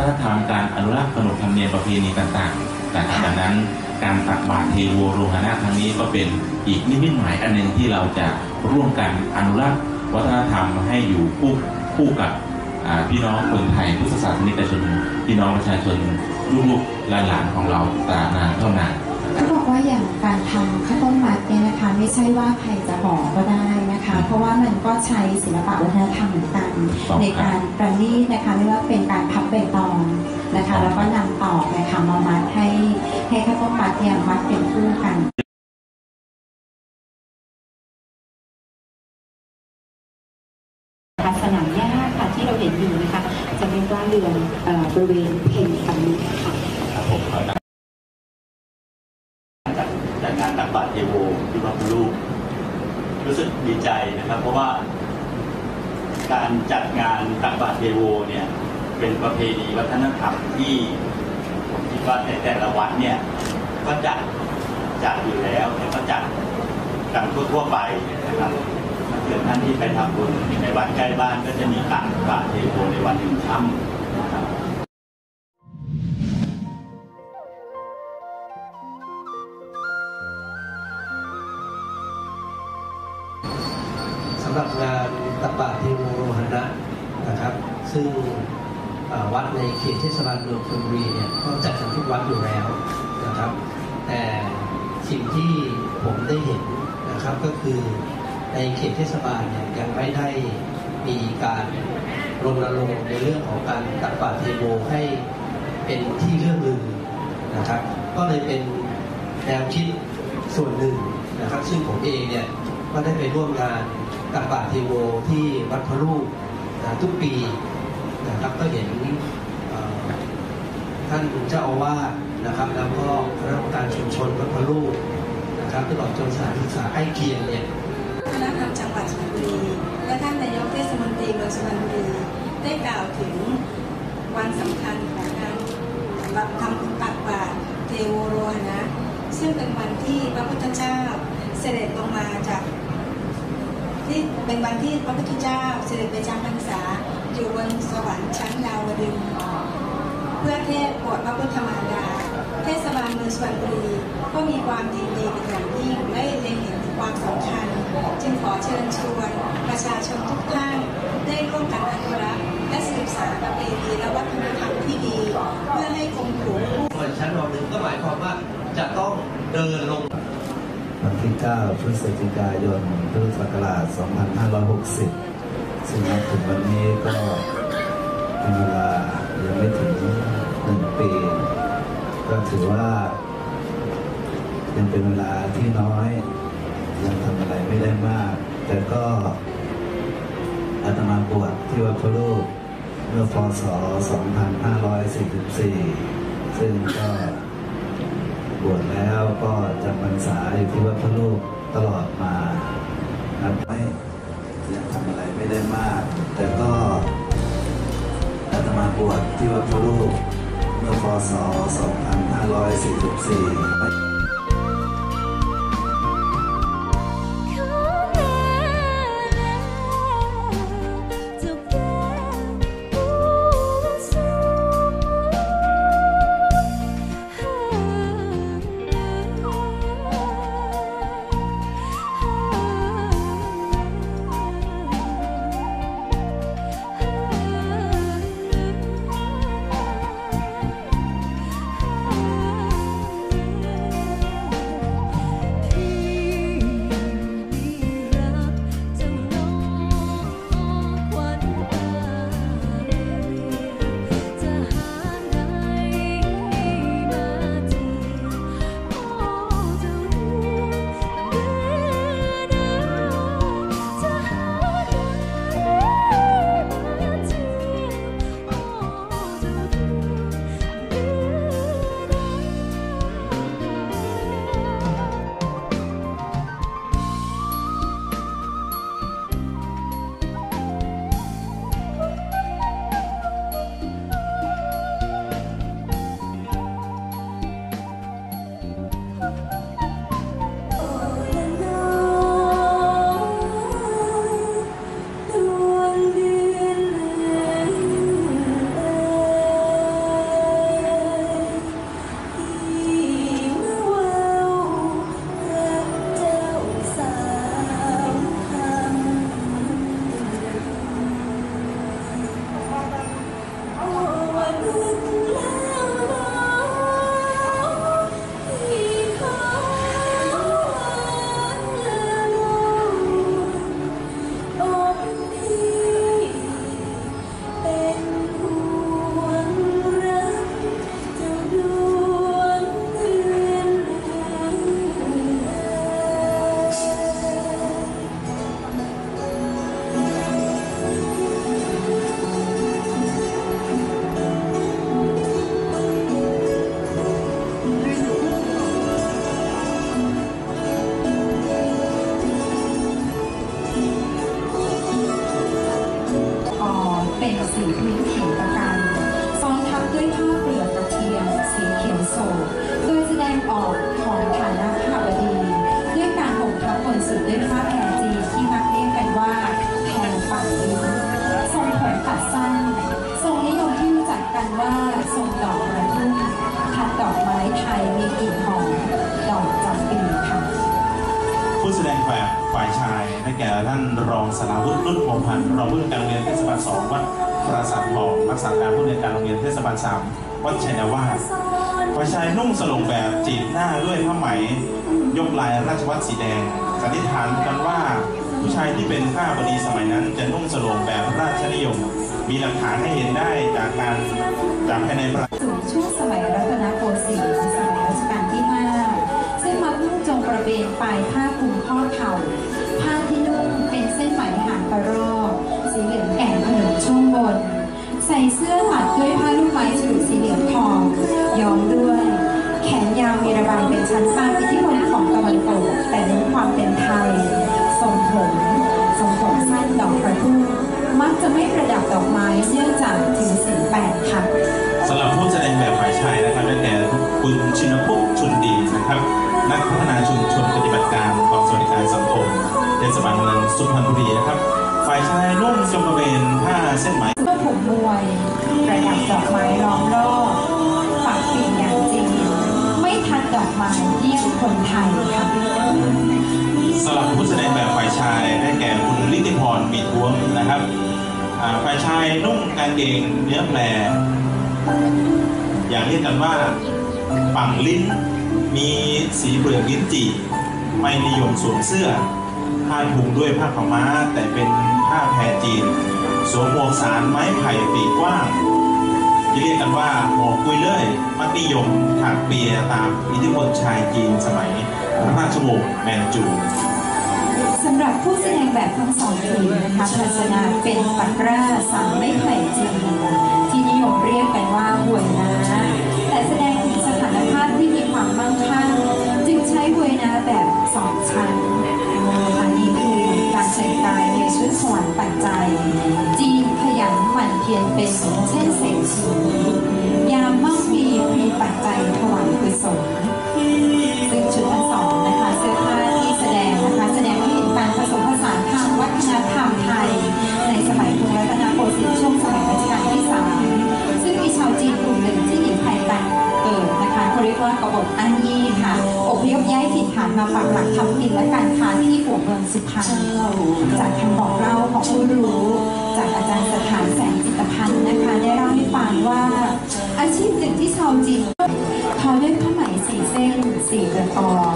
นธรรมการอนุรักษ์ขนบธรรมเนียมประเพณีต่างๆดังนั้นการตักบาตรเทโวโรหณะครั้งนี้ก็เป็นอีกนิมิตหมายอันหนึ่งที่เราจะร่วมกันอนุรักษ์วัฒนธรรมให้อยู่คู่กับพี่น้องคนไทยพุทธศาสนิกชนพี่น้องประชาชนลูกๆหลานๆของเราตราบนานเท่านานเขาบอกว่าอย่างการทำข้าวต้มมัดเนี่ยนะคะไม่ใช่ว่าใครจะห่อก็ได้นะคะเพราะว่ามันก็ใช้ศิลปะวัฒนธรรมเหมือนกันในการประณีตนะคะไม่ว่าเป็นการพับใบตองนะคะแล้วก็นำตอกนะคะมามัดให้ข้าวต้มมัดเนี่ยมัดเป็นคู่กันสนามหญ้าค่ะที่เราเห็นอยู่นะคะจะเป็นบ้านเรือนบริเวณเพนตรงนี้ค่ะจากงานตักบาตรเทโวที่วัดพลูรู้สึกดีใจนะครับเพราะว่าการจัดงานตักบาตรเทโวเนี่ยเป็นประเพณีวัฒนธรรมที่ผมคิดว่าแต่ละวัดเนี่ยก็จัดอยู่แล้วแต่ก็จัดกันทั่วไปนะครับถ้าเกิดท่านที่ไปทำบุญในวัดใกล้บ้านก็จะมีตักบาตรเทโวในวันหนึ่งค่ำนะครับสำหรับงานตักบาตรเทโวโรหณะนะครับซึ่งวัดในเขตเทศบาลเมืองชลบุรีเนี่ยก็จัดกันทุกวัดอยู่แล้วนะครับแต่สิ่งที่ผมได้เห็นนะครับก็คือในเขตเทศบาลเนี่ยยังไม่ได้มีการรณรงค์ในเรื่องของการตักบาตรเทโวให้เป็นที่เรื่องลือนะครับก็เลยเป็นแนวคิดส่วนหนึ่งนะครับซึ่งผมเองเนี่ยก็ได้ไปร่วมงานตักบาตรเทโวที่วัดพระลูกทุกปีนะครับก็เห็นท่านเจ้าอาวาสนะครับแล้วก็คณะกรรมการชุมชนวัดพระลูกนะครับตลอดจนสถานศึกษาใกล้เคียงเนี่ยคณะกรรมจังหวัดสุพรรณบุรีและท่านนายกเทศมนตรีเมืองสุพรรณบุรีได้กล่าวถึงวันสำคัญของการทำบุญตักบาตรเทโวโรหณะซึ่งเป็นวันที่พระพุทธเจ้าเสด็จลงมาจากที่เป็นวันที่พระพุทธเจ้าเสด็จไปจำพรรษาอยู่บนสวรรค์ชั้นดาวดึงส์เพื่อเทศน์โปรดพระพุทธมารดาเทศบาลเมืองสุพรรณบุรีก็มีความยินดีเป็นอย่างยิ่งและเล็งเห็นถึงความสำคัญจึงขอเชิญชวนประชาชนทุกท่านได้ร่วมกันอนุรักษ์และสืบสานประเพณีและวัฒนธรรมที่ดีเพื่อให้คงอยู่ชั้นดาวดึงส์ก็หมายความว่าจะต้องเดินลงวันที่ 9 พฤศจิกายน พุทธศักราช 2560 ซึ่งถึงวันนี้ก็เป็นเวลายังไม่ถึง1 ปี ก็ถือว่ายังเป็นเวลาที่น้อยยังทำอะไรไม่ได้มาก แต่ก็อาตมาบวชที่วัดพระลูกเมื่อพศ 2544 ซึ่งก็บวชแล้วก็จำพรรษาอยู่ที่วัดพระลูกตลอดมาไม่ยังทำอะไรไม่ได้มากแต่ก็อาตมาบวชที่วัดพระลูกเมื่อพศ 2544 แบบฝ่ายชายได้แก่ท่านรองสราวุฒิรุ่นพงพันธ์รองผู้อำนวยการโรงเรียนเทศบาล2วัดปราสาททองรักษาการผู้อำนวยการโรงเรียนเทศบาล3วัดชัยนาวาสฝ่ายชายนุ่งสลงแบบจีบหน้าด้วยผ้าไหมยกลายราชวัตรสีแดงสันนิษฐานกันว่าผู้ชายที่เป็นข้าบดีสมัยนั้นจะนุ่งสลงแบบราชนิยมมีหลักฐานให้เห็นได้จากภายในพระ สู่ช่วงสมัยรัตนโกสินทร์สมัยรัชกาลที่ 5 ซึ่งมักนุ่งจงกระเบนปลายผ้าคลุมข้อเข่าผ้าที่นุ่งเป็นเส้นไหมหางกระรอกสีเหลืองแก่งขนมช่วงบนใส่เสื้อตัดด้วยผ้าลูกไม้ฉลุสีเหลืองทองย้อมด้วยแขนยาวมีระบายเป็นชั้นตามอิทธิพลของตะวันตกแต่เน้นความเป็นไทยทรงผมสั้นดอกกระทุ่มมักจะไม่ประดับดอกไม้เนื่องจากถือศีล8ค่ะสำหรับผู้แสดงแบบฝ่ายชายนะครับได้แก่คุณชินภพชุนดีนะครับนักพัฒนาชุมชนปฏิบัติการกองสวัสดิการสังคมเทศบาลเมืองสุพรรณบุรีนะครับฝ่ายชายนุ่งจงกระเบนผ้าเส้นไหมเสื้อผมมวยประดับดอกไม้ล้อมรอบปักปิ่นอย่างจีนไม่ทัดดอกไม้เยี่ยมคนไทยค่ะสำหรับผู้แสดงแบบฝ่ายชายได้แก่คุณลิติพรมีท้วมนะครับฝ่ายชายนุ่งกางเกงเนื้อแพรอย่างเรียกกันว่าปังลิ้นมีสีเปลือกลิ้นจี่ไม่นิยมสวมเสื้อผ้าถุงด้วยผ้าขาวม้าแต่เป็นผ้าแพรจีนสวมหมวกสารไม้ไผ่ปีกกว้างที่เรียกกันว่าหมวกกุยเล่ยมักนิยมถักเปียตามอิทธิพลชายจีนสมัยราชวงศ์แมนจูสำหรับผู้แสดงแบบทั้งสองทีมนะคะลักษณะเป็นปักราสามไม้ไผ่จีนที่นิยมเรียกกันว่าหวยนาแต่แสดงถึงสถานภาพที่มีความมั่งคั่งจึงใช้หวยนาแบบ2 ชั้นอันนี้คือการแต่งกายในชุดสวรรค์ปัจจัยจีนขยันหมั่นเพียรเป็นเช่นเศรษฐียามมั่งมีพรีปัจจัยถวายกุศลซึ่งชุดทั้งสองนะคะเสื้อผ้าที่แสดงนะคะแสดงให้เห็นการผสมผสานทางวัฒนธรรมไทยในสมัยกรุงรัตนโกสินทร์ช่วงสมัยรัชกาลที่ 3ซึ่งมีชาวจีนกลุ่มหนึ่งที่หนีภัยการเกิดนะคะเขาเรียกว่ากบฏอันยี่ค่ะอพยพย้ายถิ่นฐานมาปักหลักทำกินและการค้าที่หัวเมืองสุพรรณจากคำบอกเล่าของผู้รู้จากอาจารย์สถานแสงจิตพันธ์นะคะได้เล่าให้ฟังว่าอาชีพหนึ่งที่ชาวจีนทอด้วยผ้าไหม4 เส้น4 กระกอง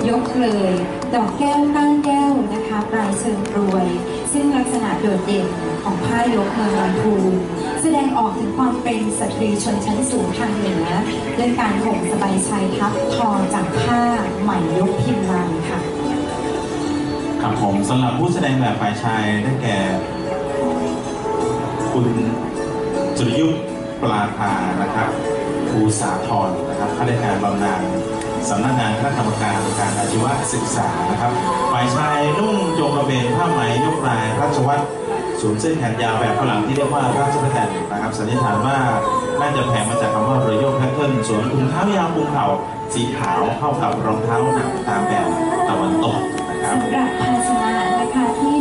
ยกเลยดอกแก้วก้านแก้วนะคะปลายเชิงรวยซึ่งลักษณะโดดเด่นของผ้ายกเมืองลำพูนแสดงออกถึงความเป็นสตรีชนชั้นสูงทางเหนือด้วยการห่มสบายชายทับทอจากผ้าไหมยกพิมพ์ลายค่ะครับผมสำหรับผู้แสดงแบบฝ่ายชายได้แก่คุณจุลยุทธปลาภานะครับภูสาธรนะครับข้าราชการบำนาญสำนักงานคณะกรรมการการอาชีวศึกษานะครับฝ่ายชายนุ่งโจงกระเบนผ้าไหมยกลายราชวัตรสวมเส้นแขนยาวแบบฝรั่งที่เรียกว่าราชประแตนนะครับสันนิษฐานว่าน่าจะแพงมาจากคำว่าเรโยแพทเทิร์นสวมถุงเท้ายาวคลุมเข่าสีขาวเข้ากับรองเท้าหนังตามแบบตะวันตกนะครับสำหรับภาชนะนะคะที่